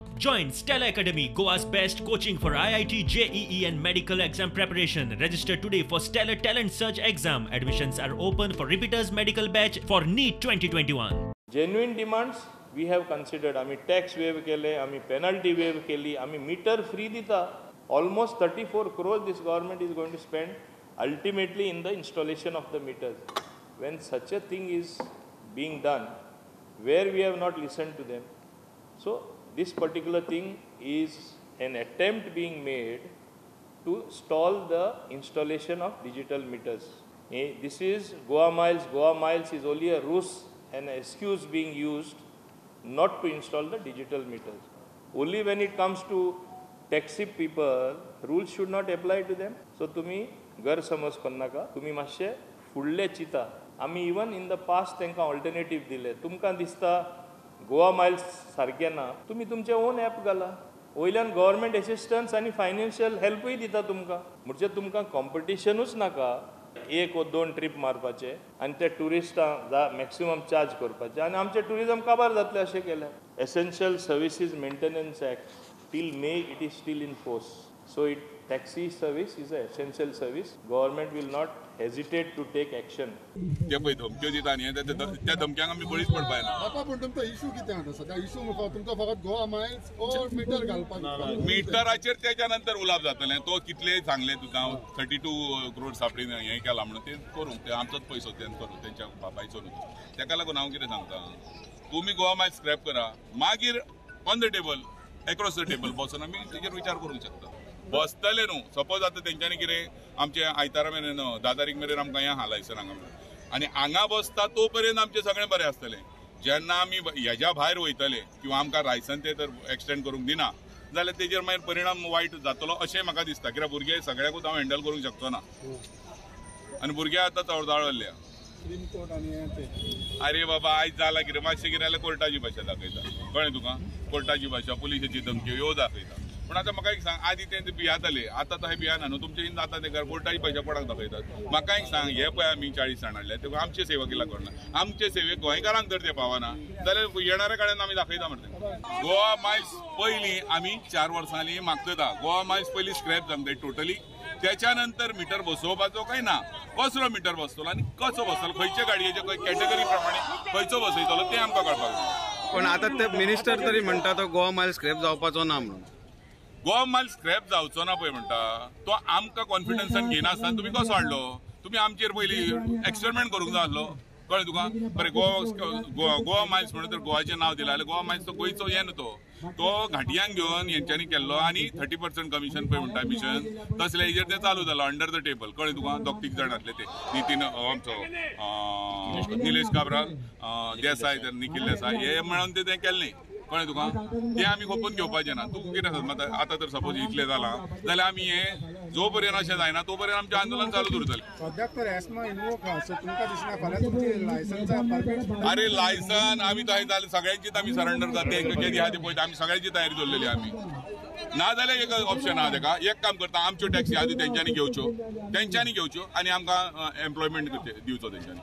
Join Stella Academy, Goa's best coaching for IIT, JEE and medical exam preparation. Register today for Stellar Talent Search exam. Admissions are open for repeaters medical batch for NEET 2021. Genuine demands we have considered. आम्ही tax wave केले, आम्ही penalty wave केली, आम्ही metre free दिता. Almost 34 crores this government is going to spend ultimately in the installation of the meters. When such a thing is being done, where we have not listened to them. So this particular thing is an attempt being made to stall the installation of digital meters. This is Goa Miles. Goa Miles is only a ruse, an excuse being used not to install the digital meters. Only when it comes to taxi people, rules should not apply to them. So तुम्ही गैरसमज करू नका. तुम्ही मातशे फुडले चिता. आम्ही even in the past तांकां ऑल्टरनेटिव्ह दिले. तुमकां दिसता गोवा माइल्स सारकें ना, तुम्ही तुमचे ओन ॲप घाला. वयल्यान गव्हर्मेंट असिस्टन्स आनी फायनान्शियल हेल्पूय दिता तुमकां. म्हणजे तुमकां कॉम्पिटिशनूच नाका. एक व दोन ट्रीप मारपाचे आनी ते टुरिस्टांक मॅक्सिमम चार्ज करपाचे आनी आमचे टुरिजम काबार जातले अशें केलें. Essential services maintenance act till May it is still in force. So taxi service is an essential service. Government will not hesitate to take action. ते पळय धमक्यो दिता न्ही त्या धमक्यांक आमी बळीच पडपाय ना. आता पण तुमचो इशू कितें आसा सद्या इशू मुखार तुमचो फकत गोवा माइल्स ओ मीटर घालपाक मिटराचेर त्याच्या नंतर उलाप जातले. तो कितले सांगले तुका 32 करोड सापडीन हें केला म्हणून ते करूं ते आमचोच पयसो तें करूं तेंच्या बापायचो न्हू. तेका लागून हांव कितें सांगता, तुमी गोवा माइल्स स्क्रॅप करा, मागीर on the table across the table बसून आमी तेजेर विचार करूंक शकता. बसतले न्हू. सपोज आतां तेंच्यांनी कितें आमचे आयतारा मेरेन 10 तारीख मेरेन आमकां हें हालायसर हांगा आनी हांगा बसता तो पर्यंत आमचें सगळें बरें आसतलें. जेन्ना आमी हेज्या भायर वयतले किंवा आमकां रायसन ते तर एक्सटेंड करूंक दिना जाल्यार तेजेर मागीर परिणाम वायट जातलो अशें म्हाका दिसता. कित्याक भुरगे सगळ्याकूच हांव हँडल करूंक शकचो ना आनी भुरगे आतां चवदाळल्या. अरे बाबा आयज जाला कितें मातशें कितें जाल्यार कोर्टाची भाशा दाखयता. कळ्ळें तुका? कोर्टाची भाशा, पुलिशेची धमक्यो ह्यो दाखयता. पूण आतां म्हाका एक सांग, आदी ते भियाताले, आतां तशें भियाना न्हू. तुमचे आतां ते कोर्टाची भाशा कोणाक दाखयतात? म्हाका एक सांग, हे पळय आमी 40 जाण हाडले ते आमचे सेवा केला करना. आमचे सेवेक गोंयकारांक जर ते पावना जाल्यार येणाऱ्या काळान आमी दाखयता म्हणटा. गोवा माइल्स पयलीं आमी 4 वर्सांनी मागता. गोवा माइल्स पयलीं स्क्रॅप जावंक जाय टोटली. त्याच्यानंतर मीटर बसोवपाचो काय ना, कसलो मीटर बसतलो आणि कसो बसतलो, खंयच्या गाडयेचे कॅटेगरी प्रमाणे खंयचो बसयतलो ते आमकां कळपाक जाय. पण आता ते मिनिस्टर तरी म्हणटा तो गोवा माइल स्क्रॅप जावपाचो ना म्हणून. गोवा माइल स्क्रॅप जावचो ना पळय म्हणटा तो आमकां कॉन्फिडन्सान घेनासतना तुमी कसो हाडलो? तुमी आमचेर पयलीं एक्सपेरिमेंट करूंक जाय आसलो. कळ्ळें तुका? बरें गोवा माइल्स म्हणून तर गोवाचें नांव दिलां जाल्यार गोवा माइल्स तो गोंयचो हे न्हू. तो घाटियांक घेवन हेंच्यांनी केल्लो आनी 30% कमिशन पळय म्हणटा मिशन तसले हेजेर ते चालू जालो अंडर द टेबल. कळ्ळें तुका? 2-3 जाण आसले ते नितीन आमचो निलेश काब्राल देसाय निखिल देसाय हे मेळून ते केल्लें. कळ्ळें तुका? ते आमी खपून घेवपाचें ना. तूं कितें सांगता आतां तर सपोज इतलें जालां जाल्यार आमी हे जो पर्यंत अशें जायना तो पर्यंत आमचें आंदोलन चालूच उरतलें. सद्याक तर एस्मा इनवोक आहा सो तुमकां दिसना फाल्यां तुमची लायसन्सा परमिट. अरे लायसन आमी तशें जालें सगळ्यांचीच आमी सरेंडर जाता केदी आहा ते पळयता आमी सगळ्यांची तयारी दवरलेली आमी. ना जाल्यार एक ऑप्शन आहा तेका एक काम करता आमच्यो टॅक्सी आहा त्यो तेंच्यांनी घेवच्यो आनी आमकां एम्प्लॉयमेंट दिवचो तेंच्यांनी.